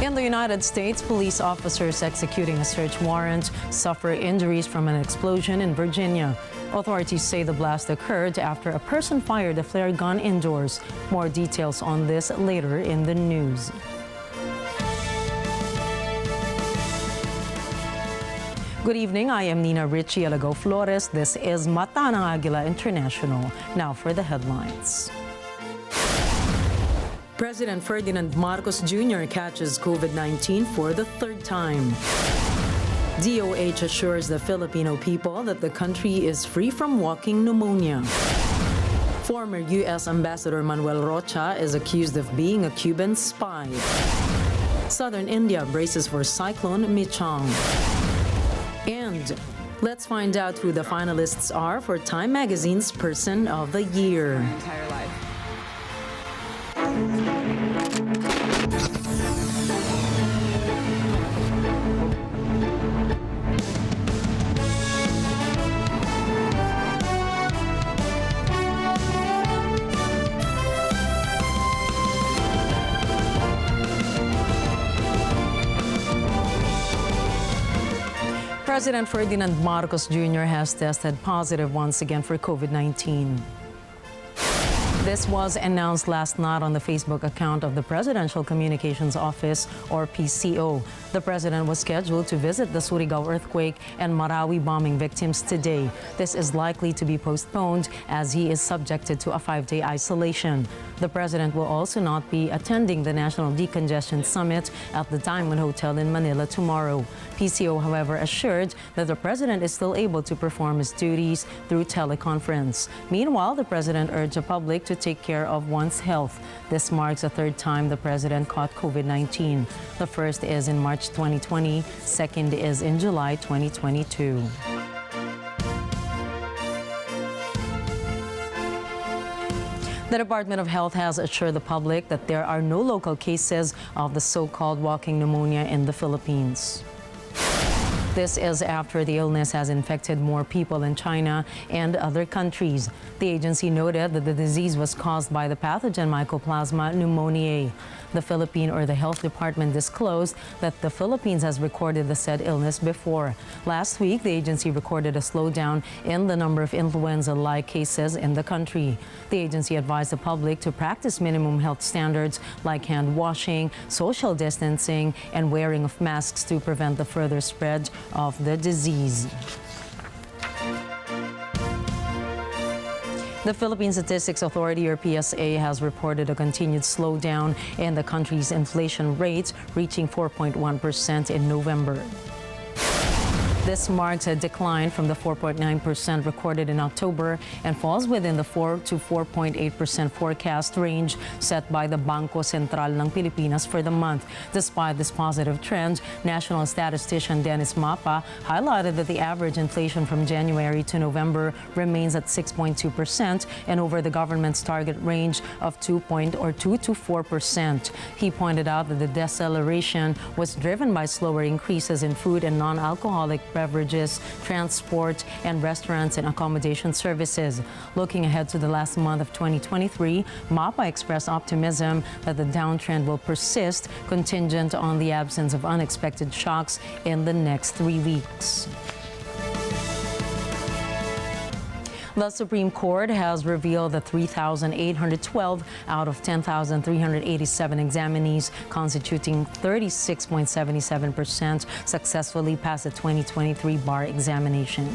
In the United States, police officers executing a search warrant suffer injuries from an explosion in Virginia. Authorities say the blast occurred after a person fired a flare gun indoors. More details on this later in the news. Good evening, I am Nina Richie Alago Flores. This is Mata ng Agila International. Now for the headlines. President Ferdinand Marcos Jr. catches COVID-19 for the third time. DOH assures the Filipino people that the country is free from walking pneumonia. Former U.S. Ambassador Manuel Rocha is accused of being a Cuban spy. Southern India braces for cyclone Michang. And let's find out who the finalists are for Time Magazine's Person of the Year. President Ferdinand Marcos Jr. has tested positive once again for COVID-19. This was announced last night on the Facebook account of the Presidential Communications Office, or PCO. The president was scheduled to visit the Surigao earthquake and Marawi bombing victims today. This is likely to be postponed as he is subjected to a 5-day isolation. The president will also not be attending the National Decongestion Summit at the Diamond Hotel in Manila tomorrow. PCO, however, assured that the president is still able to perform his duties through teleconference. Meanwhile, the president urged the public to take care of one's health. This marks the third time the president caught COVID-19. The first is in March 2020, second is in July 2022. The Department of Health has assured the public that there are no local cases of the so-called walking pneumonia in the Philippines. This is after the illness has infected more people in China and other countries. The agency noted that the disease was caused by the pathogen Mycoplasma pneumoniae. The Philippine or the Health Department disclosed that the Philippines has recorded the said illness before. Last week, the agency recorded a slowdown in the number of influenza-like cases in the country. The agency advised the public to practice minimum health standards like hand washing, social distancing, and wearing of masks to prevent the further spread of the disease. The Philippine Statistics Authority, or PSA, has reported a continued slowdown in the country's inflation rate, reaching 4.1% in November. This marks a decline from the 4.9% recorded in October and falls within the 4 to 4.8% forecast range set by the Bangko Sentral ng Pilipinas for the month. Despite this positive trend, National Statistician Dennis Mapa highlighted that the average inflation from January to November remains at 6.2% and over the government's target range of 2 to 4%. He pointed out that the deceleration was driven by slower increases in food and non-alcoholic beverages, transport, and restaurants and accommodation services. Looking ahead to the last month of 2023, MAPA expressed optimism that the downtrend will persist, contingent on the absence of unexpected shocks in the next 3 weeks. The Supreme Court has revealed that 3,812 out of 10,387 examinees, constituting 36.77%, successfully passed the 2023 bar examination.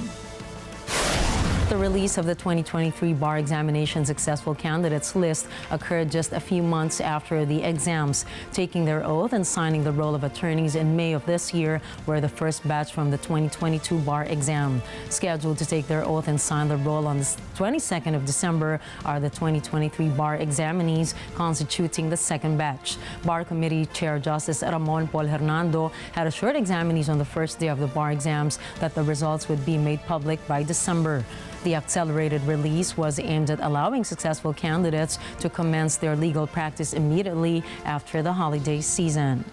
The release of the 2023 bar examination successful candidates list occurred just a few months after the exams. Taking their oath and signing the roll of attorneys in May of this year were the first batch from the 2022 bar exam. Scheduled to take their oath and sign the roll on the 22nd of December are the 2023 bar examinees, constituting the second batch. Bar Committee Chair Justice Ramon Paul Hernando had assured examinees on the first day of the bar exams that the results would be made public by December. The accelerated release was aimed at allowing successful candidates to commence their legal practice immediately after the holiday season.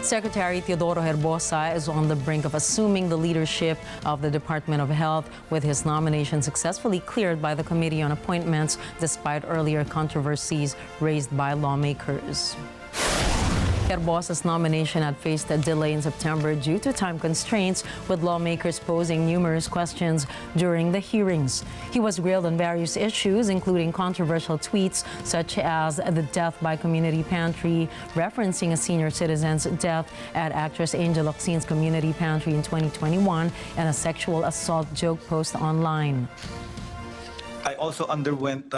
Secretary Teodoro Herbosa is on the brink of assuming the leadership of the Department of Health, with his nomination successfully cleared by the Committee on Appointments despite earlier controversies raised by lawmakers. Herbosa's nomination had faced a delay in September due to time constraints, with lawmakers posing numerous questions during the hearings. He was grilled on various issues, including controversial tweets such as the death by community pantry, referencing a senior citizen's death at actress Angel Oxin's community pantry in 2021, and a sexual assault joke post online. I also underwent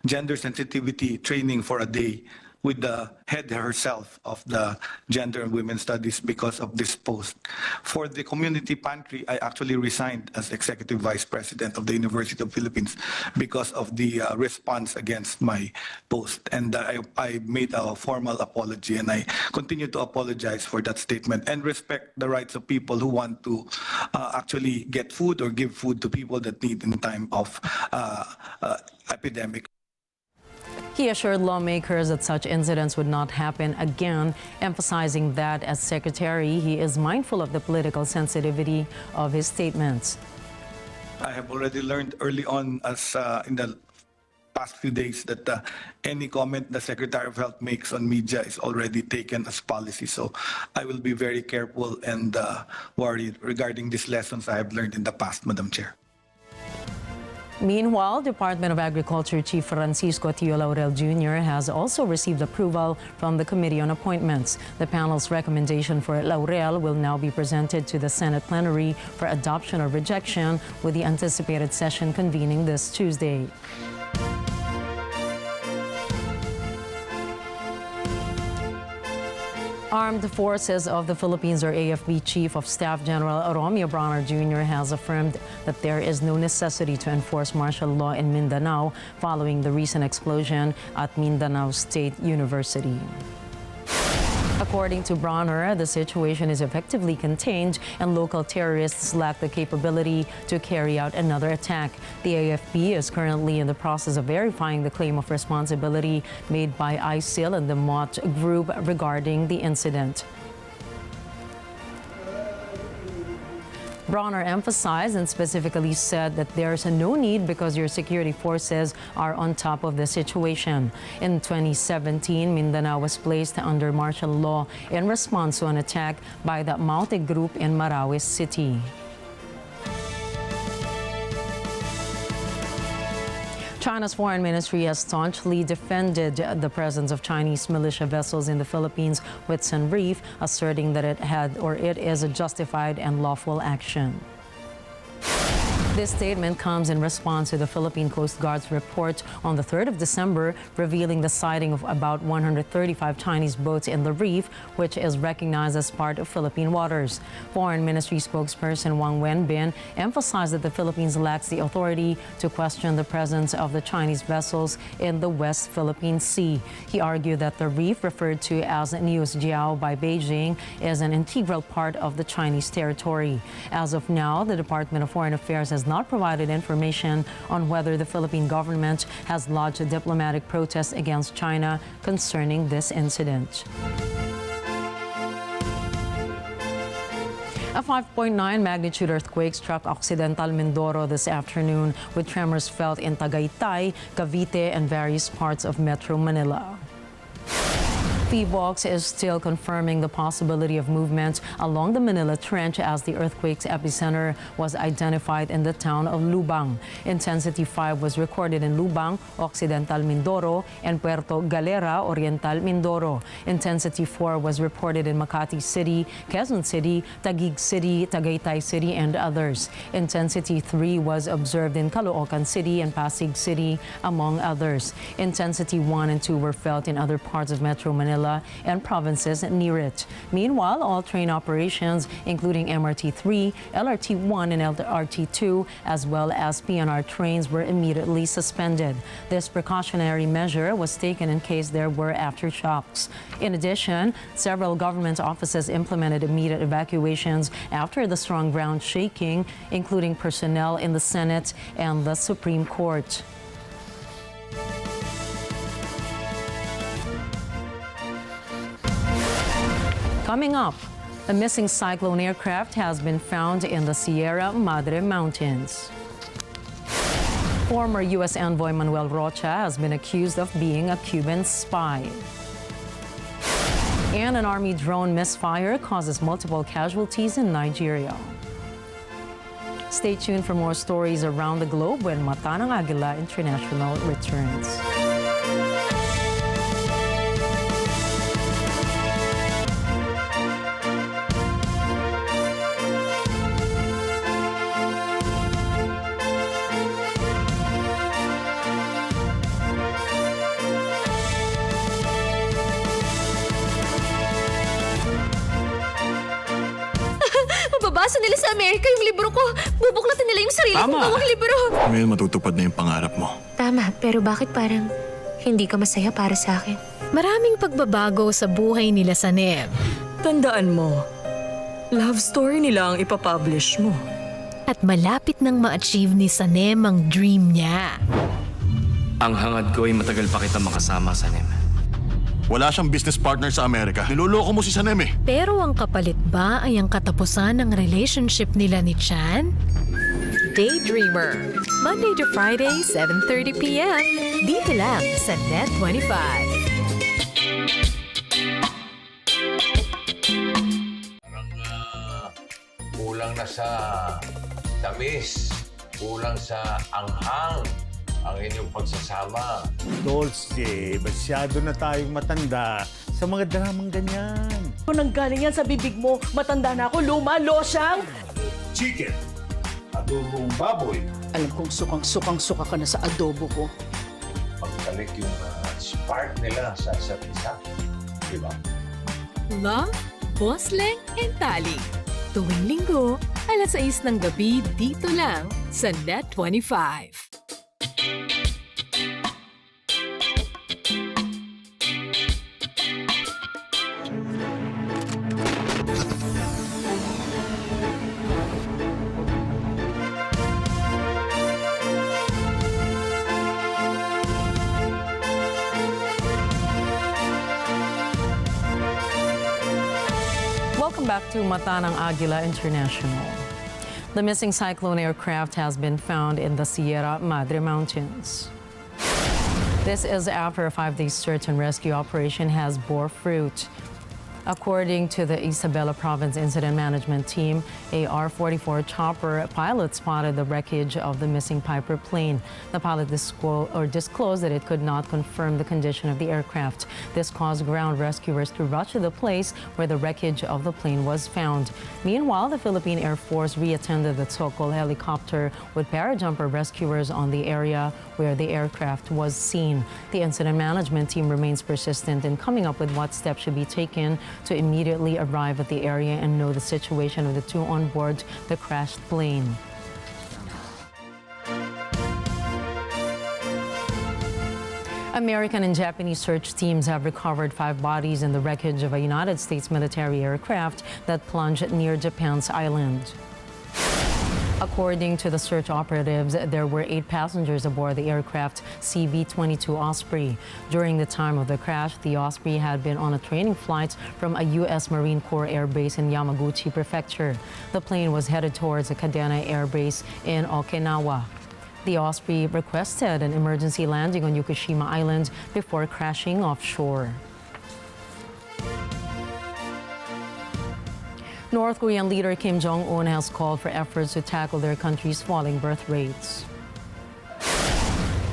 gender sensitivity training for a day with the head herself of the Gender and Women's Studies because of this post. For the community pantry, I actually resigned as Executive Vice President of the University of the Philippines because of the response against my post. And I made a formal apology, and I continue to apologize for that statement and respect the rights of people who want to actually get food or give food to people that need in time of epidemic. He assured lawmakers that such incidents would not happen again, emphasizing that as secretary, he is mindful of the political sensitivity of his statements. I have already learned early on, as in the past few days, that any comment the Secretary of Health makes on media is already taken as policy. So I will be very careful and worried regarding these lessons I have learned in the past, Madam Chair. Meanwhile, Department of Agriculture Chief Francisco Tio Laurel Jr. has also received approval from the Committee on Appointments. The panel's recommendation for Laurel will now be presented to the Senate plenary for adoption or rejection, with the anticipated session convening this Tuesday. Armed Forces of the Philippines, or AFP Chief of Staff General Romeo Bronner Jr. has affirmed that there is no necessity to enforce martial law in Mindanao following the recent explosion at Mindanao State University. According to Bronner, the situation is effectively contained and local terrorists lack the capability to carry out another attack. The AFP is currently in the process of verifying the claim of responsibility made by ISIL and the Mott group regarding the incident. Bronner emphasized and specifically said that there's no need because your security forces are on top of the situation. In 2017, Mindanao was placed under martial law in response to an attack by the Mott group in Marawi City. China's foreign ministry has staunchly defended the presence of Chinese militia vessels in the Philippines Whitsun Reef, asserting that it is a justified and lawful action. This statement comes in response to the Philippine Coast Guard's report on the 3rd of December revealing the sighting of about 135 Chinese boats in the reef, which is recognized as part of Philippine waters. Foreign Ministry spokesperson Wang Wenbin emphasized that the Philippines lacks the authority to question the presence of the Chinese vessels in the West Philippine Sea. He argued that the reef, referred to as Neos Jiao by Beijing, is an integral part of the Chinese territory. As of now, the Department of Foreign Affairs has not provided information on whether the Philippine government has lodged a diplomatic protest against China concerning this incident. A 5.9 magnitude earthquake struck Occidental Mindoro this afternoon, with tremors felt in Tagaytay, Cavite, and various parts of Metro Manila. PBOX is still confirming the possibility of movement along the Manila Trench as the earthquake's epicenter was identified in the town of Lubang. Intensity 5 was recorded in Lubang, Occidental Mindoro, and Puerto Galera, Oriental Mindoro. Intensity 4 was reported in Makati City, Quezon City, Taguig City, Tagaytay City, and others. Intensity 3 was observed in Caloocan City and Pasig City, among others. Intensity 1 and 2 were felt in other parts of Metro Manila and provinces near it. Meanwhile, all train operations, including MRT-3, LRT-1, and LRT-2, as well as PNR trains, were immediately suspended. This precautionary measure was taken in case there were aftershocks. In addition, several government offices implemented immediate evacuations after the strong ground shaking, including personnel in the Senate and the Supreme Court. Coming up, a missing cyclone aircraft has been found in the Sierra Madre Mountains. Former U.S. envoy Manuel Rocha has been accused of being a Cuban spy. And an army drone misfire causes multiple casualties in Nigeria. Stay tuned for more stories around the globe when Mata ng Agila International returns. Mababasa nila sa Amerika yung libro ko. Bubuklatin nila yung sarili kong gawang libro. Ngayon matutupad na yung pangarap mo. Tama, pero bakit parang hindi ka masaya para sa akin? Maraming pagbabago sa buhay nila sa NEM. Tandaan mo, love story nila ang ipapublish mo. At malapit nang ma-achieve ni Sanem ang dream niya. Ang hangad ko ay matagal pa kita makasama sa NEM. Wala siyang business partner sa Amerika. Niloloko mo si Sanem eh. Pero ang kapalit ba ay ang katapusan ng relationship nila ni Chan? Daydreamer. Monday to Friday, 7:30 p.m. Dito lang sa Net 25. Kulang na sa tamis, kulang sa anghang ang inyong pagsasama. Dolce, masyado na tayong matanda sa mga dramang ganyan. Kung nanggaling yan sa bibig mo, matanda na ako, luma, losyang. Chicken, adobong baboy. Alam kong sukang-suka ka na sa adobo ko. Pagkalik yung spark nila sa isa't isa. Diba? Love, Bosleng, and Tali. Tuwing linggo, alas 6 ng gabi dito lang sa Net 25. Welcome back to Mata ng Agila International. The missing cyclone aircraft has been found in the Sierra Madre Mountains. This is after a 5-day search and rescue operation has bore fruit. According to the Isabela Province Incident Management Team, a R-44 chopper pilot spotted the wreckage of the missing Piper plane. The pilot disclosed that it could not confirm the condition of the aircraft. This caused ground rescuers to rush to the place where the wreckage of the plane was found. Meanwhile, the Philippine Air Force reattended the Tsokol helicopter with parajumper rescuers on the area where the aircraft was seen. The incident management team remains persistent in coming up with what steps should be taken to immediately arrive at the area and know the situation of the two on board the crashed plane. American and Japanese search teams have recovered 5 bodies in the wreckage of a United States military aircraft that plunged near Japan's island. According to the search operatives, there were 8 passengers aboard the aircraft CV-22 Osprey. During the time of the crash, the Osprey had been on a training flight from a U.S. Marine Corps air base in Yamaguchi Prefecture. The plane was headed towards a Kadena air base in Okinawa. The Osprey requested an emergency landing on Yokoshima Island before crashing offshore. North Korean leader Kim Jongun has called for efforts to tackle their country's falling birth rates.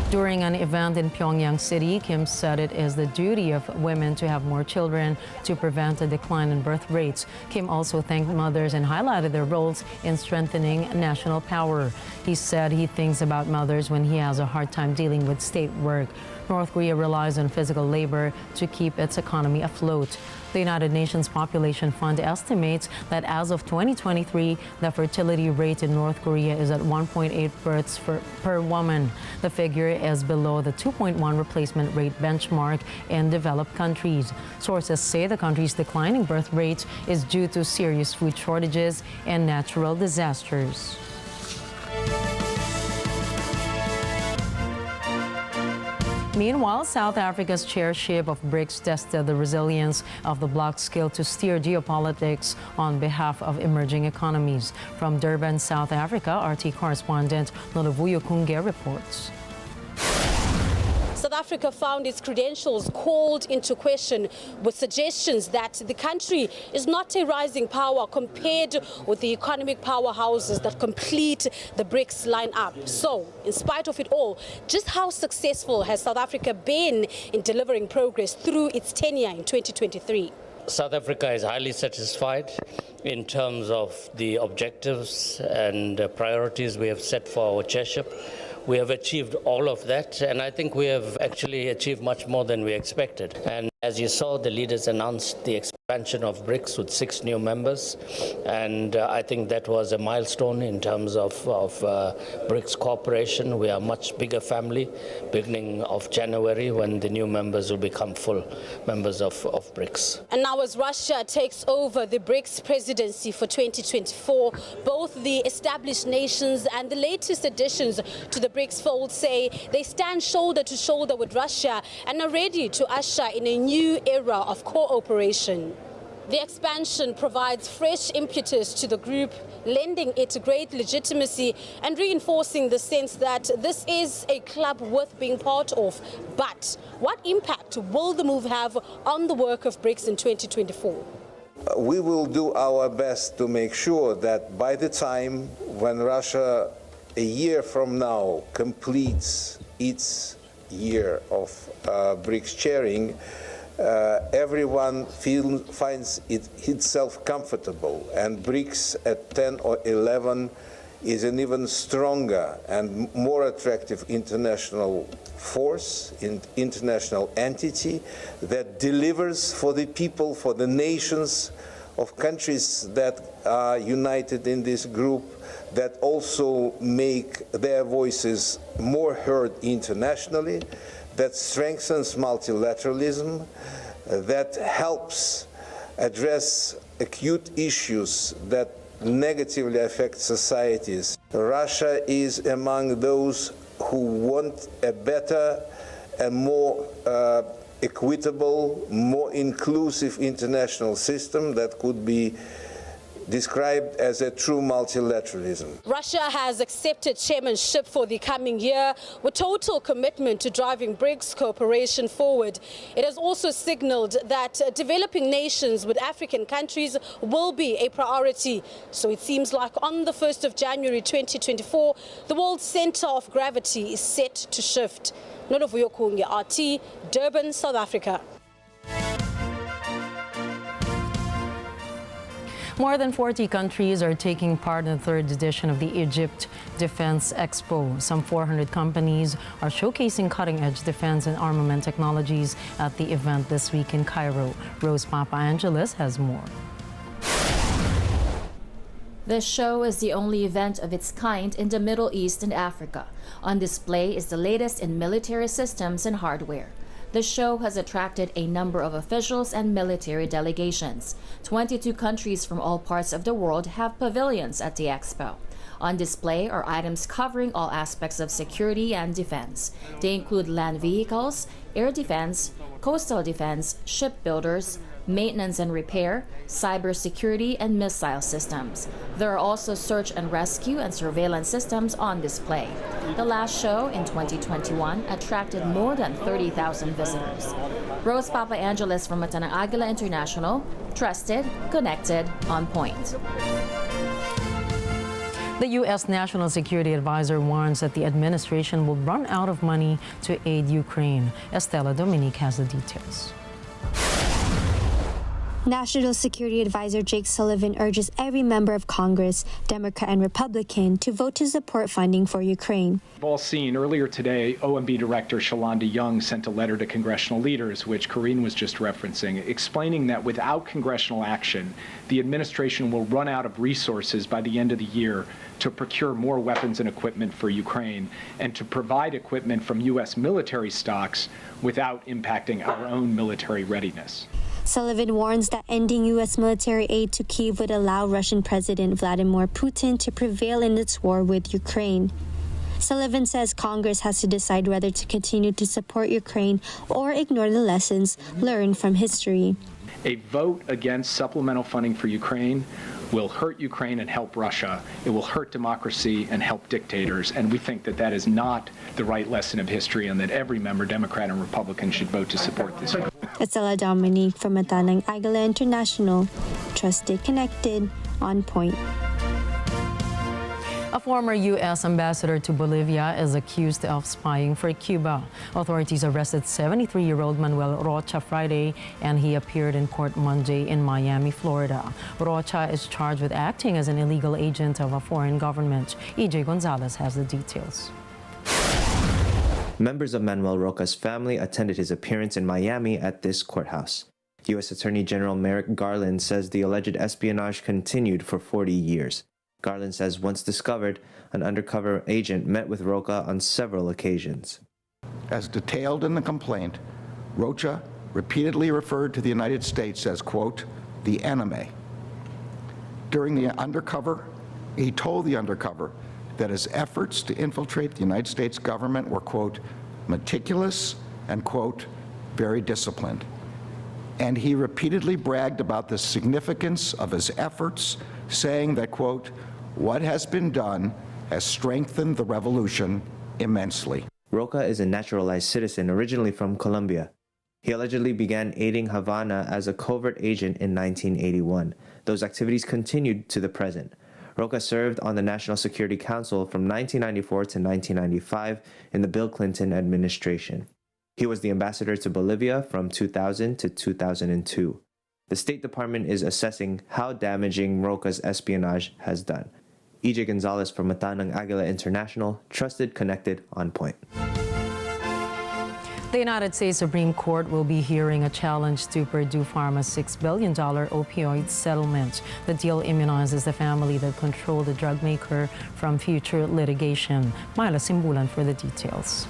During an event in Pyongyang City, Kim said it is the duty of women to have more children to prevent a decline in birth rates. Kim also thanked mothers and highlighted their roles in strengthening national power. He said he thinks about mothers when he has a hard time dealing with state work. North Korea relies on physical labor to keep its economy afloat. The United Nations Population Fund estimates that as of 2023, the fertility rate in North Korea is at 1.8 births per woman. The figure is below the 2.1 replacement rate benchmark in developed countries. Sources say the country's declining birth rate is due to serious food shortages and natural disasters. Meanwhile, South Africa's chairship of BRICS tested the resilience of the bloc's skill to steer geopolitics on behalf of emerging economies. From Durban, South Africa, RT correspondent Nolovuyo Kunge reports. South Africa found its credentials called into question with suggestions that the country is not a rising power compared with the economic powerhouses that complete the BRICS lineup. So, in spite of it all, just how successful has South Africa been in delivering progress through its tenure in 2023? South Africa is highly satisfied in terms of the objectives and priorities we have set for our chairship. We have achieved all of that, and I think we have actually achieved much more than we expected. And as you saw, the leaders announced the expansion of BRICS with 6 new members, and I think that was a milestone in terms of BRICS cooperation. We are a much bigger family, beginning of January, when the new members will become full members of BRICS. And now as Russia takes over the BRICS presidency for 2024, both the established nations and the latest additions to the BRICS fold say they stand shoulder to shoulder with Russia and are ready to usher in a new era of cooperation. The expansion provides fresh impetus to the group, lending it great legitimacy and reinforcing the sense that this is a club worth being part of. But what impact will the move have on the work of BRICS in 2024? We will do our best to make sure that by the time when Russia, a year from now, completes its year of BRICS chairing, everyone finds itself comfortable, and BRICS at 10 or 11 is an even stronger and more attractive international force, international entity that delivers for the people, for the nations of countries that are united in this group, that also make their voices more heard internationally, that strengthens multilateralism, that helps address acute issues that negatively affect societies. Russia is among those who want a better and more equitable, more inclusive international system that could be described as a true multilateralism. Russia has accepted chairmanship for the coming year with total commitment to driving BRICS cooperation forward. It has also signaled that developing nations with African countries will be a priority. So it seems like on the 1st of January 2024, the world's center of gravity is set to shift. Nolovuyo Kunge, RT, Durban, South Africa. More than 40 countries are taking part in the 3rd edition of the Egypt Defense Expo. Some 400 companies are showcasing cutting-edge defense and armament technologies at the event this week in Cairo. Rose Papa Angeles has more. This show is the only event of its kind in the Middle East and Africa. On display is the latest in military systems and hardware. The show has attracted a number of officials and military delegations. 22 countries from all parts of the world have pavilions at the expo. On display are items covering all aspects of security and defense. They include land vehicles, air defense, coastal defense, shipbuilders, maintenance and repair, cybersecurity, and missile systems. There are also search and rescue and surveillance systems on display. The last show in 2021 attracted more than 30,000 visitors. Rose Papa Angeles from Agila International, trusted, connected, on point. The U.S. National Security Advisor warns that the administration will run out of money to aid Ukraine. Estela Dominique has the details. National Security Advisor Jake Sullivan urges every member of Congress, Democrat and Republican, to vote to support funding for Ukraine. We've all seen earlier today, OMB Director Shalonda Young sent a letter to congressional leaders, which Karine was just referencing, explaining that without congressional action, the administration will run out of resources by the end of the year to procure more weapons and equipment for Ukraine and to provide equipment from U.S. military stocks without impacting our own military readiness. Sullivan warns that ending U.S. military aid to Kyiv would allow Russian President Vladimir Putin to prevail in its war with Ukraine. Sullivan says Congress has to decide whether to continue to support Ukraine or ignore the lessons learned from history. A vote against supplemental funding for Ukraine will hurt Ukraine and help Russia. It will hurt democracy and help dictators. And we think that that is not the right lesson of history and that every member, Democrat and Republican, should vote to support this. Estela Dominique from Matanang Agila International. Trusted, connected, on point. A former U.S. ambassador to Bolivia is accused of spying for Cuba. Authorities arrested 73-year-old Manuel Rocha Friday, and he appeared in court Monday in Miami, Florida. Rocha is charged with acting as an illegal agent of a foreign government. E.J. Gonzalez has the details. Members of Manuel Rocha's family attended his appearance in Miami at this courthouse. U.S. Attorney General Merrick Garland says the alleged espionage continued for 40 years. Garland says once discovered, an undercover agent met with Rocha on several occasions. As detailed in the complaint, Rocha repeatedly referred to the United States as, quote, the enemy. During the undercover, he told the undercover that his efforts to infiltrate the United States government were, quote, meticulous and, quote, very disciplined. And he repeatedly bragged about the significance of his efforts, saying that, quote, what has been done has strengthened the revolution immensely. Rocha is a naturalized citizen originally from Colombia. He allegedly began aiding Havana as a covert agent in 1981. Those activities continued to the present. Rocha served on the National Security Council from 1994 to 1995 in the Bill Clinton administration. He was the ambassador to Bolivia from 2000 to 2002. The State Department is assessing how damaging Rocha's espionage has done. E.J. Gonzalez from Matanang Agila International, trusted, connected, on point. The United States Supreme Court will be hearing a challenge to Purdue Pharma's $6 billion opioid settlement. The deal immunizes the family that controlled the drug maker from future litigation. Myla Simbulan for the details.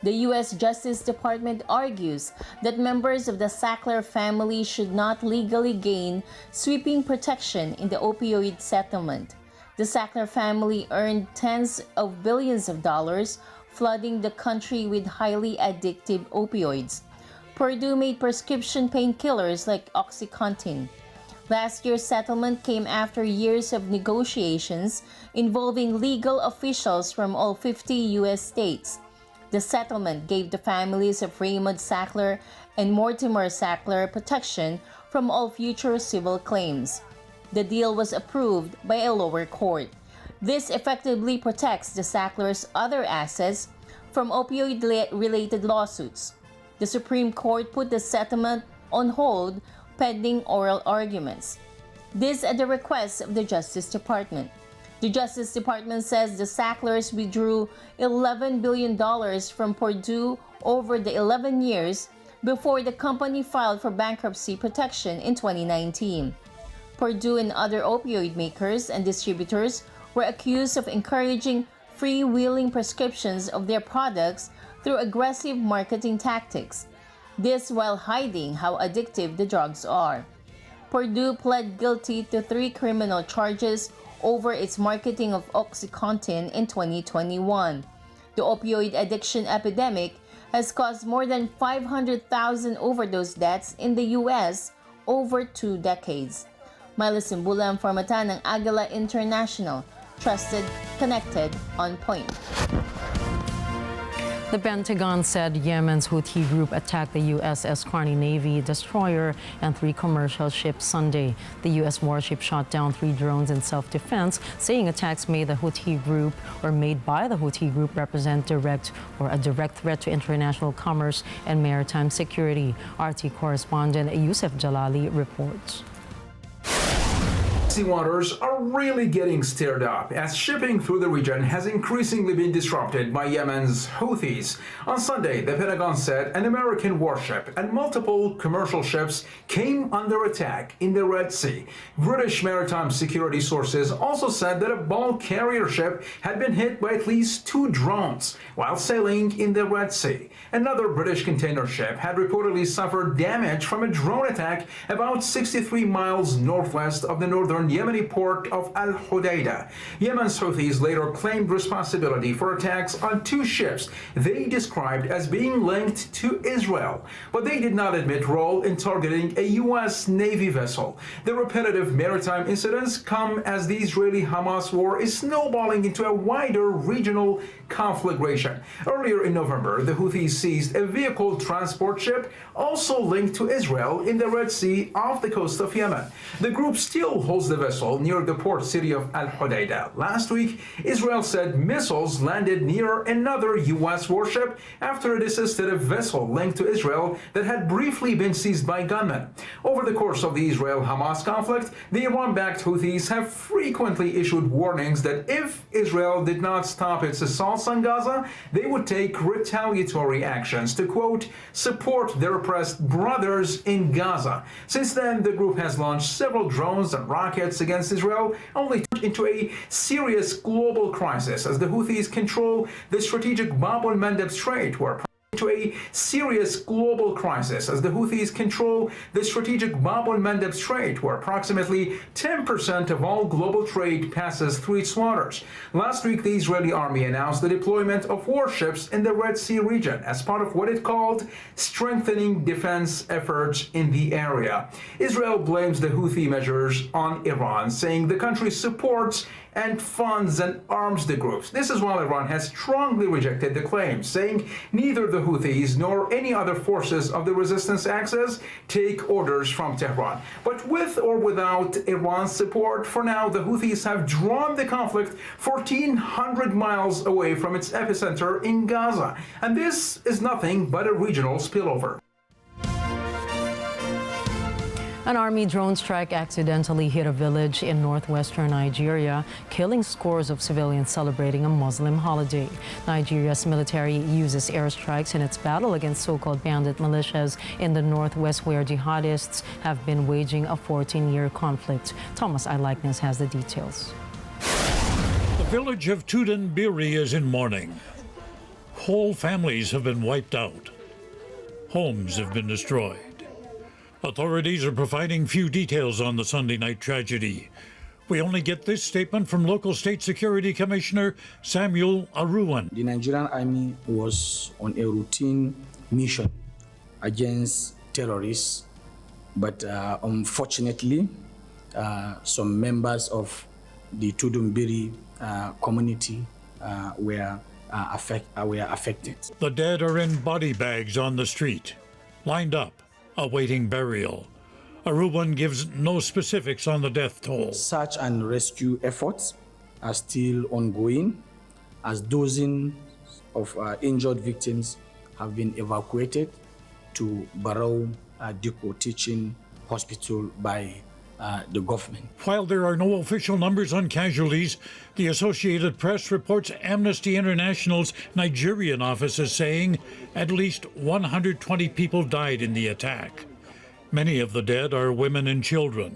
The U.S. Justice Department argues that members of the Sackler family should not legally gain sweeping protection in the opioid settlement. The Sackler family earned tens of billions of dollars, flooding the country with highly addictive opioids. Purdue made prescription painkillers like OxyContin. Last year's settlement came after years of negotiations involving legal officials from all 50 U.S. states. The settlement gave the families of Raymond Sackler and Mortimer Sackler protection from all future civil claims. The deal was approved by a lower court. This effectively protects the Sacklers' other assets from opioid-related lawsuits. The Supreme Court put the settlement on hold pending oral arguments. This at the request of the Justice Department. The Justice Department says the Sacklers withdrew $11 billion from Purdue over the 11 years before the company filed for bankruptcy protection in 2019. Purdue and other opioid makers and distributors were accused of encouraging freewheeling prescriptions of their products through aggressive marketing tactics. This while hiding how addictive the drugs are. Purdue pled guilty to 3 criminal charges over its marketing of OxyContin in 2021. The opioid addiction epidemic has caused more than 500,000 overdose deaths in the U.S. over 2 decades. Myla Simbulan for Matanang Agila International. Trusted, connected, on point. The Pentagon said Yemen's Houthi group attacked the USS Carney Navy destroyer and 3 commercial ships Sunday. The U.S. warship shot down 3 drones in self-defense, saying attacks made by the Houthi group represent a direct threat to international commerce and maritime security. RT correspondent Yusuf Jalali reports. Sea waters are really getting stirred up as shipping through the region has increasingly been disrupted by Yemen's Houthis. On Sunday, the Pentagon said an American warship and multiple commercial ships came under attack in the Red Sea. British maritime security sources also said that a bulk carrier ship had been hit by at least 2 drones while sailing in the Red Sea. Another British container ship had reportedly suffered damage from a drone attack about 63 miles northwest of the northern eastern Yemeni port of Al Hodeidah. Yemen's Houthis later claimed responsibility for attacks on 2 ships they described as being linked to Israel, but they did not admit role in targeting a U.S. Navy vessel. The repetitive maritime incidents come as the Israeli-Hamas war is snowballing into a wider regional conflagration. Earlier in November, the Houthis seized a vehicle transport ship also linked to Israel in the Red Sea off the coast of Yemen. The group still holds the vessel near the port city of Al Hodeidah. Last week, Israel said missiles landed near another U.S. warship after it assisted a vessel linked to Israel that had briefly been seized by gunmen. Over the course of the Israel-Hamas conflict, the Iran-backed Houthis have frequently issued warnings that if Israel did not stop its assaults on Gaza, they would take retaliatory actions to, quote, support their oppressed brothers in Gaza. Since then, the group has launched several drones and rockets against Israel, only turned into a serious global crisis as the Houthis control the strategic Bab el-Mandeb Strait, where to a serious global crisis as the Houthis control the strategic Bab el-Mandeb Strait, where approximately 10% of all global trade passes through its waters. Last week, the Israeli army announced the deployment of warships in the Red Sea region as part of what it called strengthening defense efforts in the area. Israel blames the Houthi measures on Iran, saying the country supports and funds and arms the groups. This is while Iran has strongly rejected the claim, saying neither the Houthis nor any other forces of the resistance axis take orders from Tehran. But with or without Iran's support, for now, the Houthis have drawn the conflict 1,400 miles away from its epicenter in Gaza. And this is nothing but a regional spillover. An army drone strike accidentally hit a village in northwestern Nigeria, killing scores of civilians celebrating a Muslim holiday. Nigeria's military uses airstrikes in its battle against so-called bandit militias in the northwest, where jihadists have been waging a 14-year conflict. Thomas Eyelikeness has the details. The village of Tudunbiri is in mourning. Whole families have been wiped out. Homes have been destroyed. Authorities are providing few details on the Sunday night tragedy. We only get this statement from local State Security Commissioner Samuel Aruwan. The Nigerian army was on a routine mission against terrorists, but unfortunately, some members of the Tudunbiri community were affected. The dead are in body bags on the street, lined up, awaiting burial. Aruwan gives no specifics on the death toll. Search and rescue efforts are still ongoing, as dozens of injured victims have been evacuated to Barrow Diko Teaching Hospital by the government. While there are no official numbers on casualties, the Associated Press reports Amnesty International's Nigerian office is saying at least 120 people died in the attack. Many of the dead are women and children.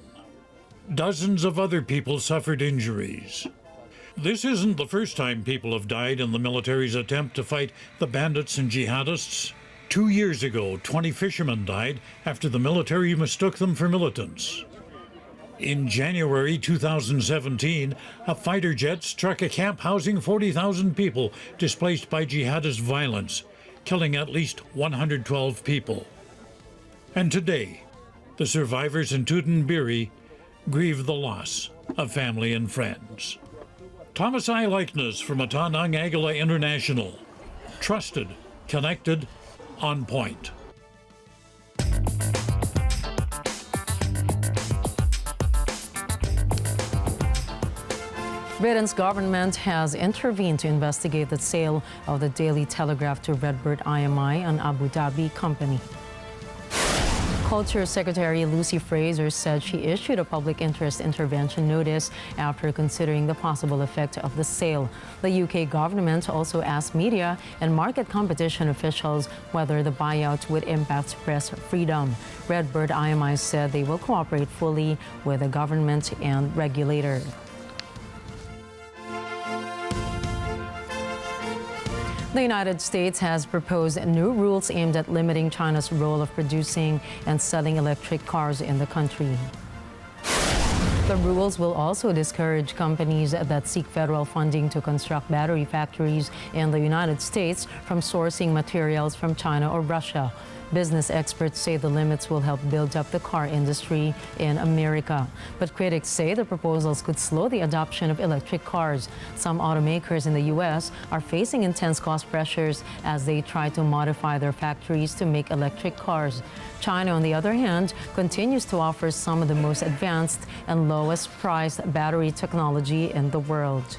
Dozens of other people suffered injuries. This isn't the first time people have died in the military's attempt to fight the bandits and jihadists. 2 years ago, 20 fishermen died after the military mistook them for militants. In January 2017, a fighter jet struck a camp housing 40,000 people displaced by jihadist violence, killing at least 112 people. And today, the survivors in Tudunbiri grieve the loss of family and friends. Thomas Eyelikeness from Atanang Agila International. Trusted, connected, on point. Britain's government has intervened to investigate the sale of the Daily Telegraph to Redbird IMI, an Abu Dhabi company. Culture Secretary Lucy Fraser said she issued a public interest intervention notice after considering the possible effect of the sale. The UK government also asked media and market competition officials whether the buyout would impact press freedom. Redbird IMI said they will cooperate fully with the government and regulator. The United States has proposed new rules aimed at limiting China's role of producing and selling electric cars in the country. The rules will also discourage companies that seek federal funding to construct battery factories in the United States from sourcing materials from China or Russia. Business experts say the limits will help build up the car industry in America. But critics say the proposals could slow the adoption of electric cars. Some automakers in the U.S. are facing intense cost pressures as they try to modify their factories to make electric cars. China, on the other hand, continues to offer some of the most advanced and lowest priced battery technology in the world.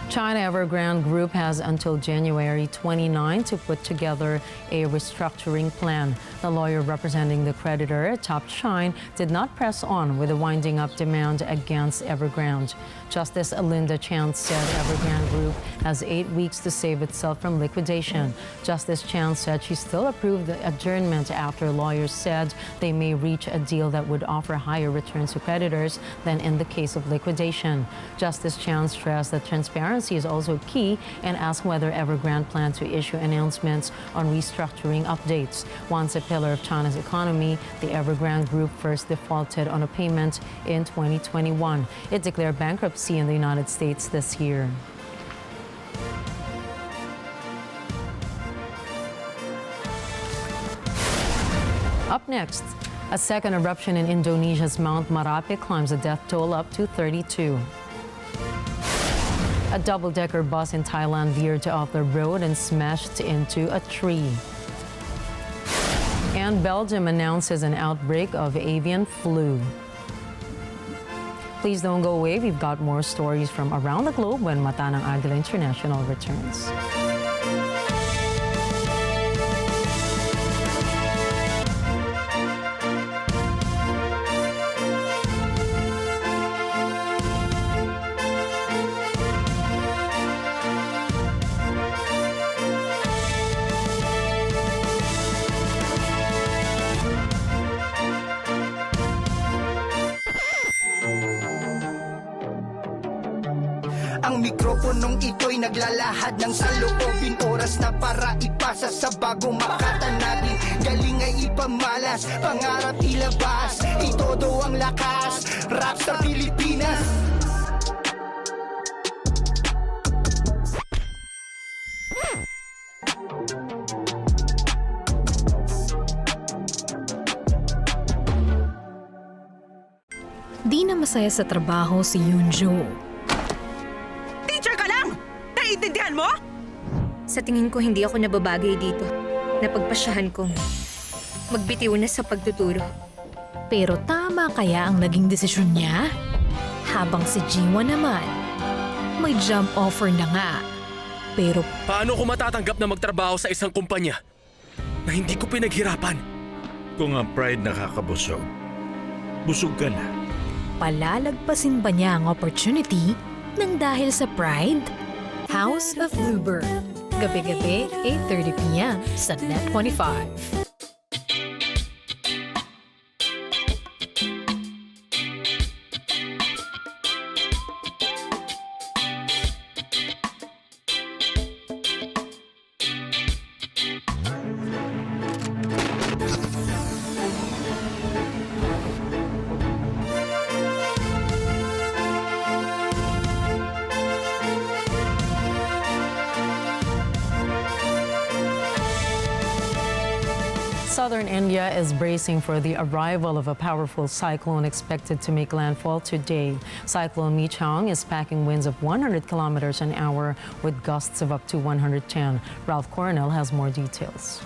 China Evergrande Group has until January 29 to put together a restructuring plan. The lawyer representing the creditor, Top Shine, did not press on with the winding up demand against Evergrande. Justice Linda Chance said Evergrande Group has 8 weeks to save itself from liquidation. Justice Chance said she still approved the adjournment after lawyers said they may reach a deal that would offer higher returns to creditors than in the case of liquidation. Justice Chance stressed that transparency is also key and asked whether Evergrande planned to issue announcements on restructuring updates. Once a pillar of China's economy, the Evergrande Group first defaulted on a payment in 2021. It declared bankruptcy in the United States this year. Up next, a second eruption in Indonesia's Mount Marapi climbs the death toll up to 32. A double-decker bus in Thailand veered off the road and smashed into a tree. And Belgium announces an outbreak of avian flu. Please don't go away. We've got more stories from around the globe when Mata ng Agila International returns. Ang mikroponong ito'y naglalahad ng saloobin, oras na para ipasa sa bagong makatan natin. Galing ay ipamalas, pangarap ilabas, itodo ang lakas, rap sa Pilipinas. Di na masaya sa trabaho si Yunjo. Naiintindihan mo? Sa tingin ko, hindi ako nababagay dito. Napagpasyahan kong magbitiw na sa pagtuturo. Pero tama kaya ang naging desisyon niya? Habang si Jiwa naman, may job offer na nga. Pero paano ko matatanggap na magtrabaho sa isang kumpanya na hindi ko pinaghirapan? Kung ang pride nakakabusog, busog ka na. Palalagpasin ba niya ang opportunity nang dahil sa pride? House of Bluebird. Gabi-gabi, 8:30 p.m. sa Net 25. Southern India is bracing for the arrival of a powerful cyclone expected to make landfall today. Cyclone Michang is packing winds of 100 kilometers an hour with gusts of up to 110. Ralph Cornell has more details.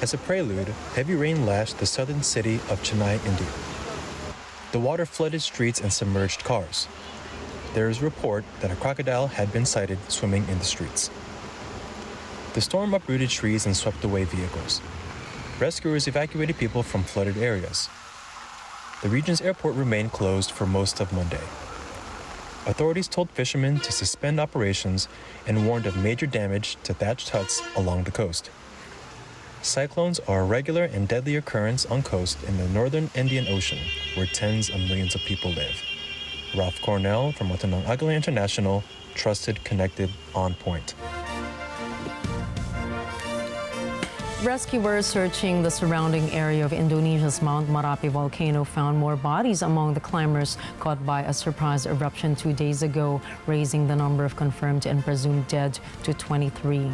As a prelude, heavy rain lashed the southern city of Chennai, India. The water flooded streets and submerged cars. There is a report that a crocodile had been sighted swimming in the streets. The storm uprooted trees and swept away vehicles. Rescuers evacuated people from flooded areas. The region's airport remained closed for most of Monday. Authorities told fishermen to suspend operations and warned of major damage to thatched huts along the coast. Cyclones are a regular and deadly occurrence on coast in the northern Indian Ocean, where tens of millions of people live. Ralph Cornell from Mata ng Agila International, trusted, connected, on point. Rescuers searching the surrounding area of Indonesia's Mount Marapi Volcano found more bodies among the climbers caught by a surprise eruption 2 days ago, raising the number of confirmed and presumed dead to 23.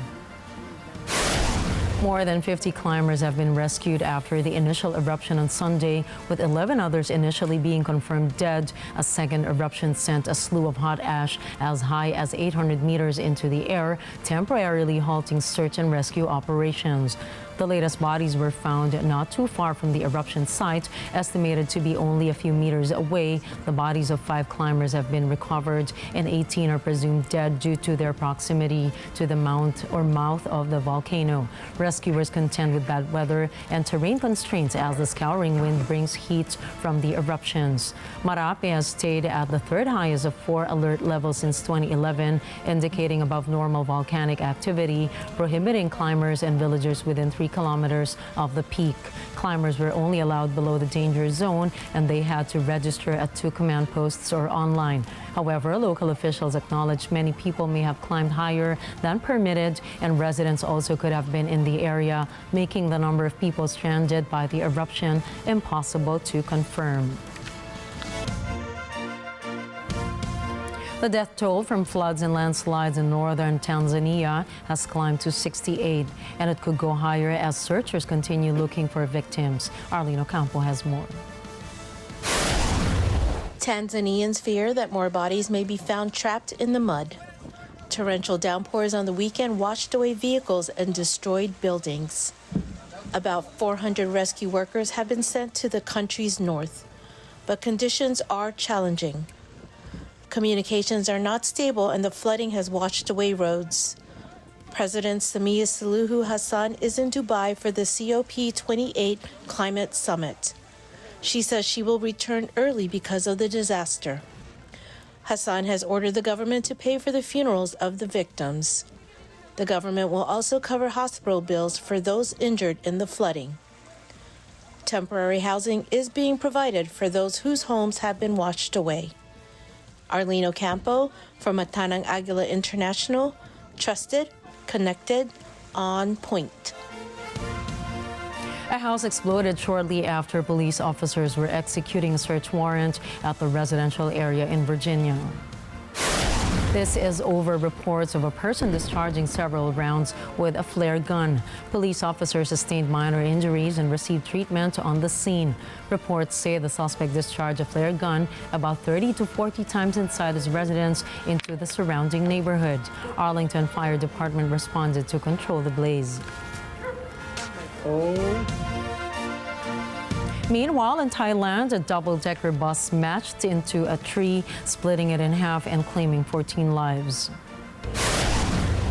More than 50 climbers have been rescued after the initial eruption on Sunday, with 11 others initially being confirmed dead. A second eruption sent a slew of hot ash as high as 800 meters into the air, temporarily halting search and rescue operations. The latest bodies were found not too far from the eruption site, estimated to be only a few meters away. The bodies of 5 climbers have been recovered and 18 are presumed dead due to their proximity to the mouth of the volcano. Rescuers contend with bad weather and terrain constraints as the scouring wind brings heat from the eruptions. Marapi has stayed at the third highest of 4 alert levels since 2011, indicating above normal volcanic activity, prohibiting climbers and villagers within 3 kilometers of the peak. Climbers were only allowed below the danger zone and they had to register at 2 command posts or online. However, local officials acknowledged many people may have climbed higher than permitted and residents also could have been in the area, making the number of people stranded by the eruption impossible to confirm. The death toll from floods and landslides in northern Tanzania has climbed to 68, and it could go higher as searchers continue looking for victims. Arlene Ocampo has more. Tanzanians fear that more bodies may be found trapped in the mud. Torrential downpours on the weekend washed away vehicles and destroyed buildings. About 400 rescue workers have been sent to the country's north, but conditions are challenging. Communications are not stable and the flooding has washed away roads. President Samia Suluhu Hassan is in Dubai for the COP28 Climate Summit. She says she will return early because of the disaster. Hassan has ordered the government to pay for the funerals of the victims. The government will also cover hospital bills for those injured in the flooding. Temporary housing is being provided for those whose homes have been washed away. Arlene Ocampo from Matanang Agila International, trusted, connected, on point. A house exploded shortly after police officers were executing a search warrant at the residential area in Virginia. This is over reports of a person discharging several rounds with a flare gun. Police officers sustained minor injuries and received treatment on the scene. Reports say the suspect discharged a flare gun about 30 to 40 times inside his residence into the surrounding neighborhood. Arlington Fire Department responded to control the blaze. Meanwhile, in Thailand, a double-decker bus smashed into a tree, splitting it in half and claiming 14 lives.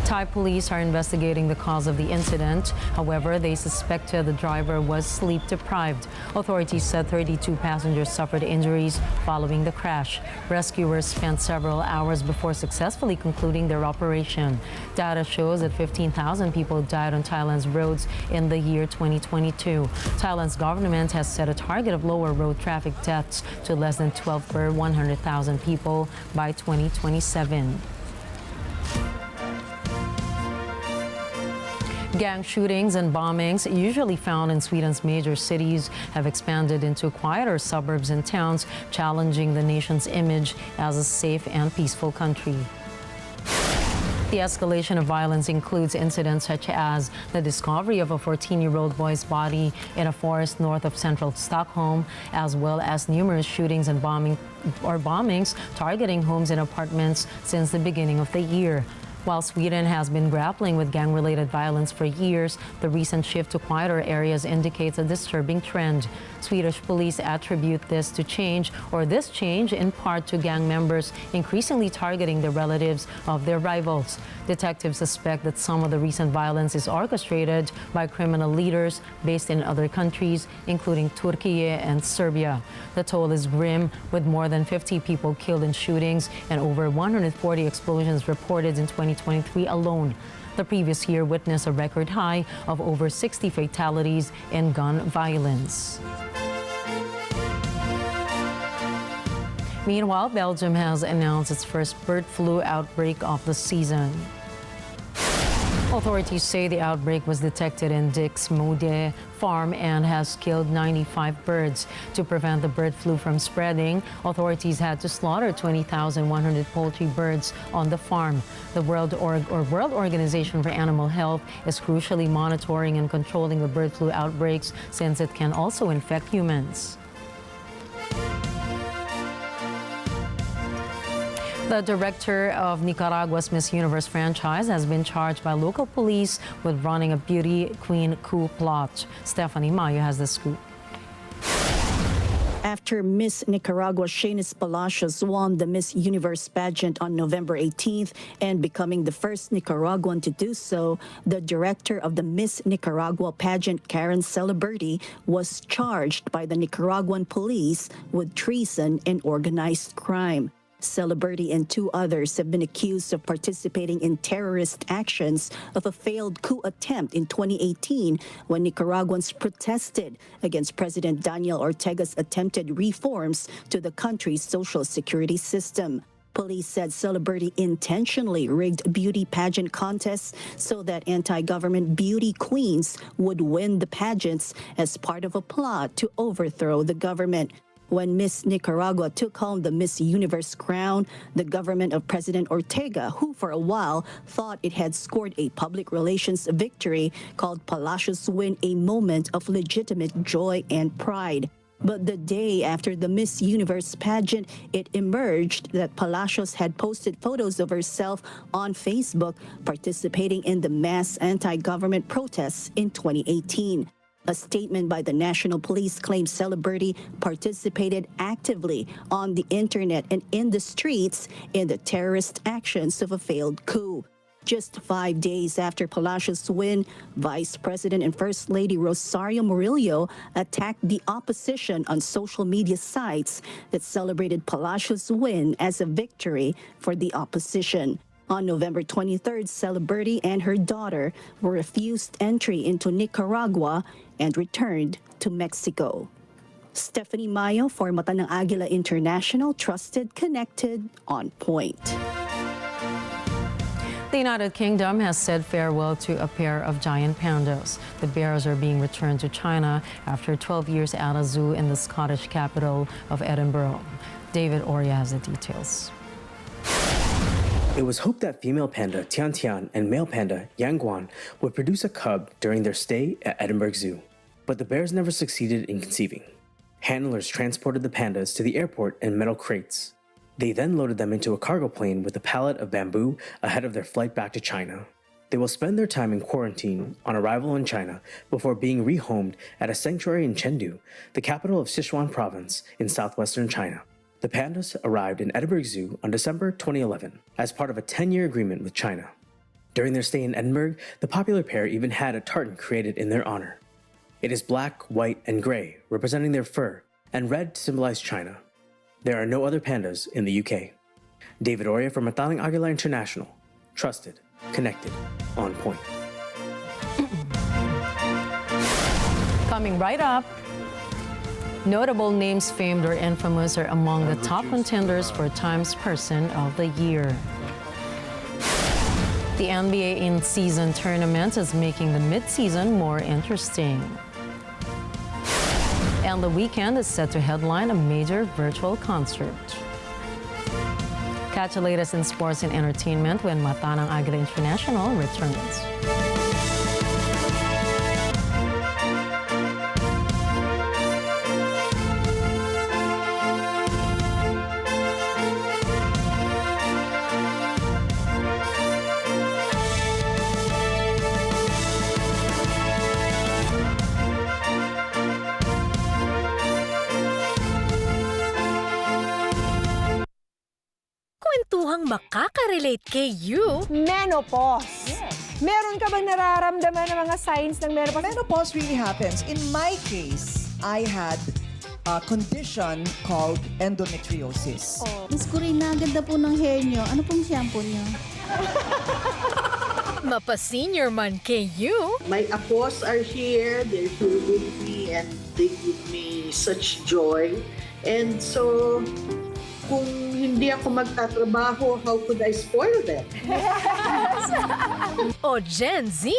Thai police are investigating the cause of the incident. However, they suspected the driver was sleep-deprived. Authorities said 32 passengers suffered injuries following the crash. Rescuers spent several hours before successfully concluding their operation. Data shows that 15,000 people died on Thailand's roads in the year 2022. Thailand's government has set a target of lower road traffic deaths to less than 12 per 100,000 people by 2027. Gang shootings and bombings, usually found in Sweden's major cities, have expanded into quieter suburbs and towns, challenging the nation's image as a safe and peaceful country. The escalation of violence includes incidents such as the discovery of a 14-year-old boy's body in a forest north of central Stockholm, as well as numerous shootings and bombings targeting homes and apartments since the beginning of the year. While Sweden has been grappling with gang-related violence for years, the recent shift to quieter areas indicates a disturbing trend. Swedish police attribute this change in part to gang members increasingly targeting the relatives of their rivals. Detectives suspect that some of the recent violence is orchestrated by criminal leaders based in other countries, including Turkey and Serbia. The toll is grim, with more than 50 people killed in shootings and over 140 explosions reported in 2023 alone. The previous year witnessed a record high of over 60 fatalities in gun violence. Meanwhile, Belgium has announced its first bird flu outbreak of the season. Authorities say the outbreak was detected in Dick's Mode farm and has killed 95 birds. To prevent the bird flu from spreading, authorities had to slaughter 20,100 poultry birds on the farm. The World Organization for Animal Health is crucially monitoring and controlling the bird flu outbreaks since it can also infect humans. The director of Nicaragua's Miss Universe franchise has been charged by local police with running a beauty queen coup plot. Stephanie Mayo has the scoop. After Miss Nicaragua Shanice Palacios won the Miss Universe pageant on November 18th and becoming the first Nicaraguan to do so, the director of the Miss Nicaragua pageant, Karen Celebrity, was charged by the Nicaraguan police with treason and organized crime. Celebrity and two others have been accused of participating in terrorist actions of a failed coup attempt in 2018 when Nicaraguans protested against President Daniel Ortega's attempted reforms to the country's social security system. Police said Celebrity intentionally rigged beauty pageant contests so that anti-government beauty queens would win the pageants as part of a plot to overthrow the government. When Miss Nicaragua took home the Miss Universe crown, the government of President Ortega, who for a while thought it had scored a public relations victory, called Palacios' win a moment of legitimate joy and pride. But the day after the Miss Universe pageant, it emerged that Palacios had posted photos of herself on Facebook participating in the mass anti-government protests in 2018. A statement by the National Police claims Celebrity participated actively on the internet and in the streets in the terrorist actions of a failed coup. Just 5 days after Palacios' win, Vice President and First Lady Rosario Murillo attacked the opposition on social media sites that celebrated Palacios' win as a victory for the opposition. On November 23rd, Celebrity and her daughter were refused entry into Nicaragua and returned to Mexico. Stephanie Mayo for Mata ng Agila International, trusted, connected, on point. The United Kingdom has said farewell to a pair of giant pandas. The bears are being returned to China after 12 years at a zoo in the Scottish capital of Edinburgh. David Oria has the details. It was hoped that female panda Tian Tian and male panda Yang Guan would produce a cub during their stay at Edinburgh Zoo, but the bears never succeeded in conceiving. Handlers transported the pandas to the airport in metal crates. They then loaded them into a cargo plane with a pallet of bamboo ahead of their flight back to China. They will spend their time in quarantine on arrival in China before being rehomed at a sanctuary in Chengdu, the capital of Sichuan province in southwestern China. The pandas arrived in Edinburgh Zoo on December 2011 as part of a 10-year agreement with China. During their stay in Edinburgh, the popular pair even had a tartan created in their honor. It is black, white, and gray, representing their fur, and red to symbolize China. There are no other pandas in the UK. David Oria from Mata ng Agila International. Trusted, connected, on point. Coming right up, notable names famed or infamous are among the top contenders for Times Person of the Year. The NBA in-season tournament is making the mid-season more interesting. And The Weeknd is set to headline a major virtual concert. Catch the latest in sports and entertainment when Mata ng Agila International returns. Kwentuhang makaka-relate kay you. Menopause. Yes. Meron ka bang nararamdaman ng mga signs ng menopause? Menopause really happens. In my case, I had a condition called endometriosis. Oh. Miss Corina, ganda po ng hair nyo. Ano pong shampoo nyo? Mapa-senior man kay you. My apos are here. They're here with me and they give me such joy. And so, kung hindi ako magtatrabaho, how could I spoil them? O Gen Z?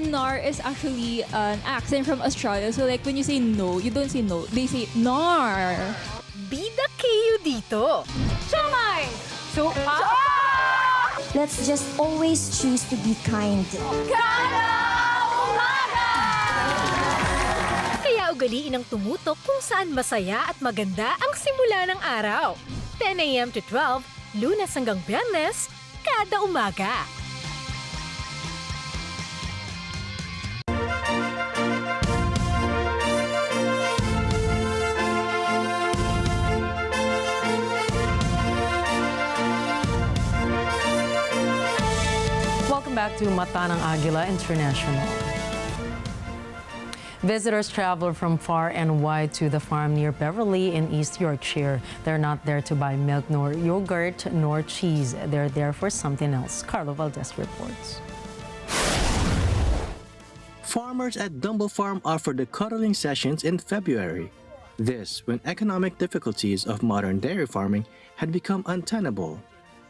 Nar is actually an accent from Australia. So like when you say no, you don't say no. They say nar. Bida kayo dito. Shumai! Let's just always choose to be kind. Kaya ugaliin ang tumutok kung saan masaya at maganda ang simula ng araw. 10 a.m. to 12, Lunes hanggang Biyernes, kada umaga. Welcome back to Mata ng Agila International. Visitors travel from far and wide to the farm near Beverly in East Yorkshire. They're not there to buy milk nor yogurt nor cheese. They're there for something else. Carlo Valdez reports. Farmers at Dumble Farm offered the cuddling sessions in February. This when economic difficulties of modern dairy farming had become untenable.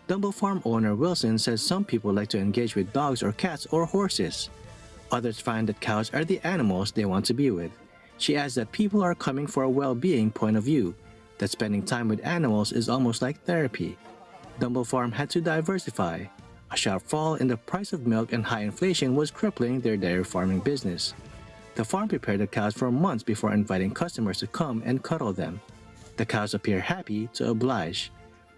Dumble Farm owner Wilson says some people like to engage with dogs or cats or horses. Others find that cows are the animals they want to be with. She adds that people are coming for a well-being point of view, that spending time with animals is almost like therapy. Dumble Farm had to diversify. A sharp fall in the price of milk and high inflation was crippling their dairy farming business. The farm prepared the cows for months before inviting customers to come and cuddle them. The cows appear happy to oblige.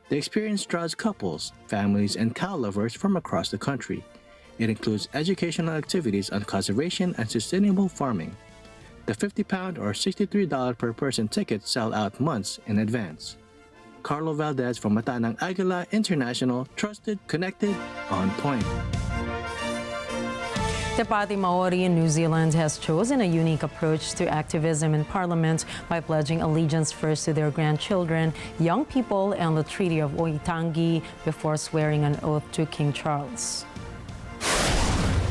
The experience draws couples, families, and cow lovers from across the country. It includes educational activities on conservation and sustainable farming. The £50 or $63 per person tickets sell out months in advance. Carlo Valdez from Mata ng Agila International, trusted, connected, on point. The Pati Maori in New Zealand has chosen a unique approach to activism in Parliament by pledging allegiance first to their grandchildren, young people, and the Treaty of Waitangi before swearing an oath to King Charles.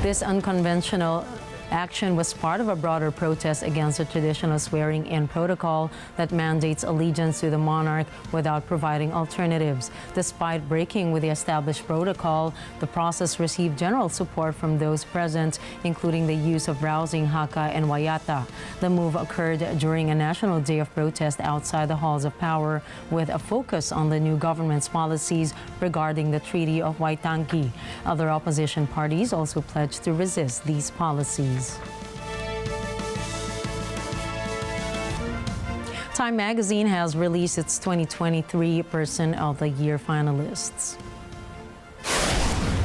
This unconventional action was part of a broader protest against the traditional swearing-in protocol that mandates allegiance to the monarch without providing alternatives. Despite breaking with the established protocol, the process received general support from those present, including the use of rousing haka and wayata. The move occurred during a national day of protest outside the halls of power, with a focus on the new government's policies regarding the Treaty of Waitangi. Other opposition parties also pledged to resist these policies. Time magazine has released its 2023 Person of the Year finalists.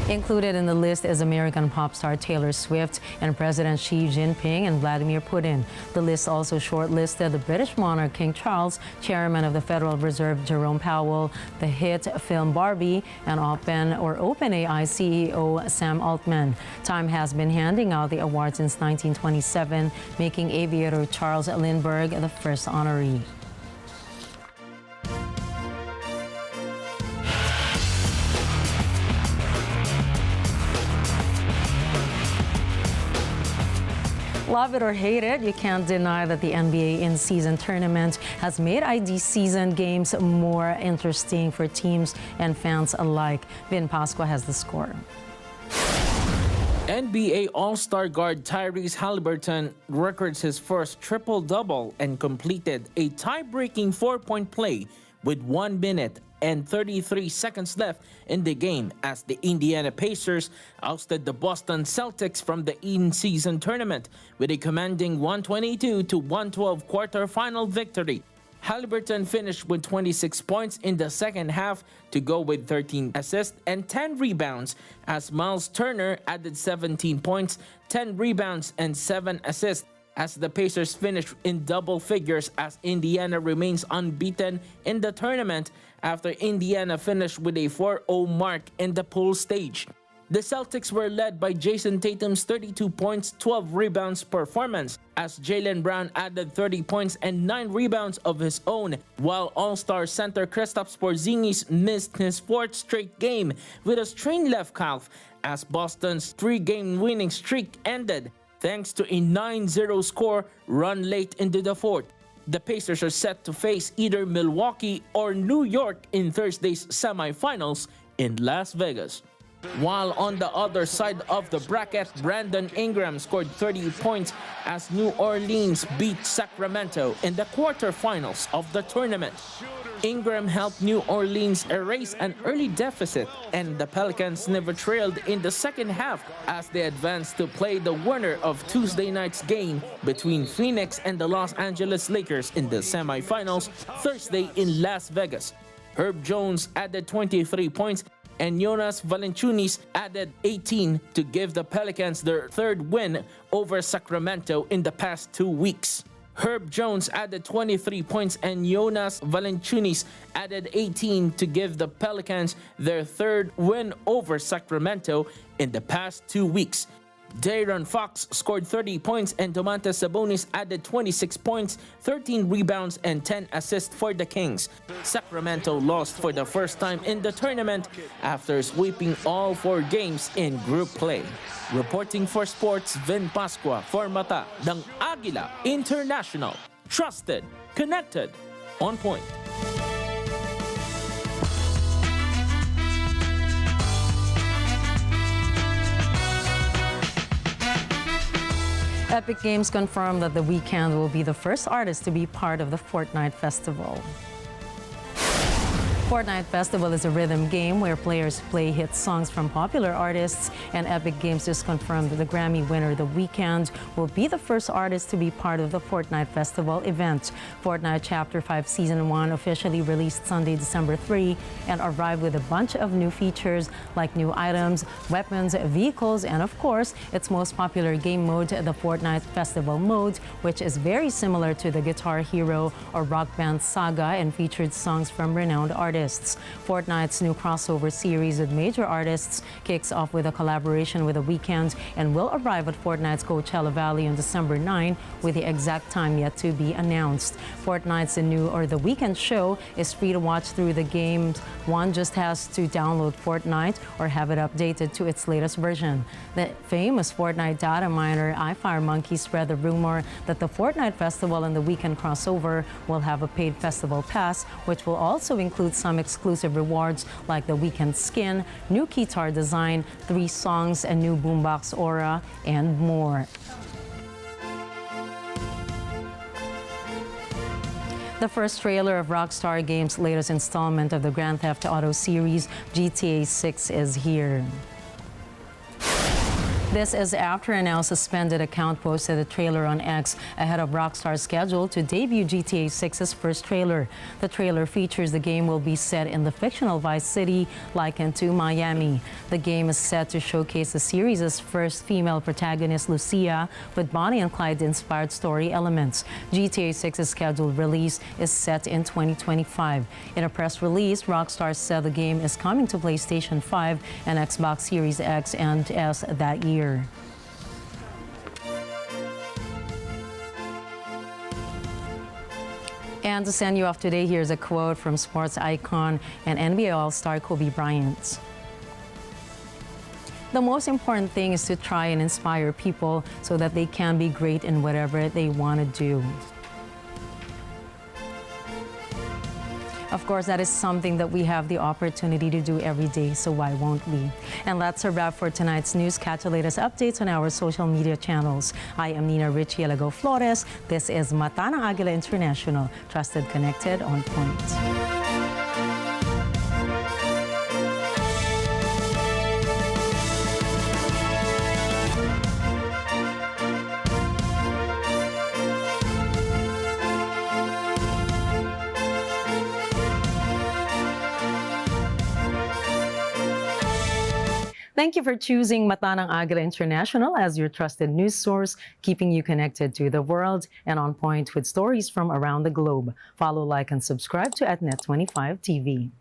Included in the list is American pop star Taylor Swift and President Xi Jinping and Vladimir Putin. The list also shortlisted the British monarch King Charles, Chairman of the Federal Reserve Jerome Powell, the hit film Barbie, and OpenAI CEO Sam Altman. Time has been handing out the award since 1927, making aviator Charles Lindbergh the first honoree. Love it or hate it, you can't deny that the NBA in-season tournament has made ID season games more interesting for teams and fans alike. Vin Pasqua has the score. NBA All-Star guard Tyrese Haliburton records his first triple-double and completed a tie-breaking 4-point play with 1 minute and 33 seconds left in the game as the Indiana Pacers ousted the Boston Celtics from the in-season tournament with a commanding 122-112 quarter-final victory. Haliburton finished with 26 points in the second half to go with 13 assists and 10 rebounds as Miles Turner added 17 points, 10 rebounds, and 7 assists as the Pacers finished in double figures as Indiana remains unbeaten in the tournament after Indiana finished with a 4-0 mark in the pool stage. The Celtics were led by Jason Tatum's 32 points, 12 rebounds performance as Jaylen Brown added 30 points and 9 rebounds of his own, while All-Star center Kristaps Porzingis missed his 4th straight game with a strained left calf as Boston's 3-game winning streak ended thanks to a 9-0 score run late into the 4th. The Pacers are set to face either Milwaukee or New York in Thursday's semifinals in Las Vegas. While on the other side of the bracket, Brandon Ingram scored 30 points as New Orleans beat Sacramento in the quarterfinals of the tournament. Ingram helped New Orleans erase an early deficit, and the Pelicans never trailed in the second half as they advanced to play the winner of Tuesday night's game between Phoenix and the Los Angeles Lakers in the semifinals Thursday in Las Vegas. Herb Jones added 23 points and Jonas Valanciunas added 18 to give the Pelicans their third win over Sacramento in the past 2 weeks. Herb Jones added 23 points and Jonas Valanciunas added 18 to give the Pelicans their third win over Sacramento in the past 2 weeks. De'Aaron Fox scored 30 points and Domantas Sabonis added 26 points, 13 rebounds, and 10 assists for the Kings. Sacramento lost for the first time in the tournament after sweeping all 4 games in group play. Reporting for Sports, Vin Pascua for Mata ng Agila International. Trusted, connected, on point. Epic Games confirmed that The Weeknd will be the first artist to be part of the Fortnite festival. Fortnite Festival is a rhythm game where players play hit songs from popular artists, and Epic Games just confirmed that the Grammy winner The Weeknd will be the first artist to be part of the Fortnite Festival event. Fortnite Chapter 5 Season 1 officially released Sunday, December 3, and arrived with a bunch of new features like new items, weapons, vehicles, and of course, its most popular game mode, the Fortnite Festival mode, which is very similar to the Guitar Hero or Rock Band saga and featured songs from renowned artists. Fortnite's new crossover series with major artists kicks off with a collaboration with The Weeknd and will arrive at Fortnite's Coachella Valley on December 9, with the exact time yet to be announced. Fortnite's The Weeknd show is free to watch through the game. One just has to download Fortnite or have it updated to its latest version. The famous Fortnite data miner iFireMonkey spread the rumor that the Fortnite Festival and The Weeknd crossover will have a paid festival pass, which will also include some exclusive rewards like the Weeknd skin, new guitar design, 3 songs, a new boombox aura, and more. The first trailer of Rockstar Games' latest installment of the Grand Theft Auto series, GTA 6, is here. This is after a now suspended account posted a trailer on X ahead of Rockstar's schedule to debut GTA 6's first trailer. The trailer features the game will be set in the fictional Vice City likened to Miami. The game is set to showcase the series' first female protagonist, Lucia, with Bonnie and Clyde-inspired story elements. GTA 6's scheduled release is set in 2025. In a press release, Rockstar said the game is coming to PlayStation 5 and Xbox Series X and S that year. And to send you off today, here's a quote from sports icon and NBA All-Star Kobe Bryant. The most important thing is to try and inspire people so that they can be great in whatever they want to do. Of course, that is something that we have the opportunity to do every day, so why won't we? And that's a wrap for tonight's news. Catch the latest updates on our social media channels. I am Nina Richie Elago Flores. This is Mata ng Agila International. Trusted, connected, on point. Thank you for choosing Mata ng Agila International as your trusted news source, keeping you connected to the world and on point with stories from around the globe. Follow, like, and subscribe to @Net25 TV.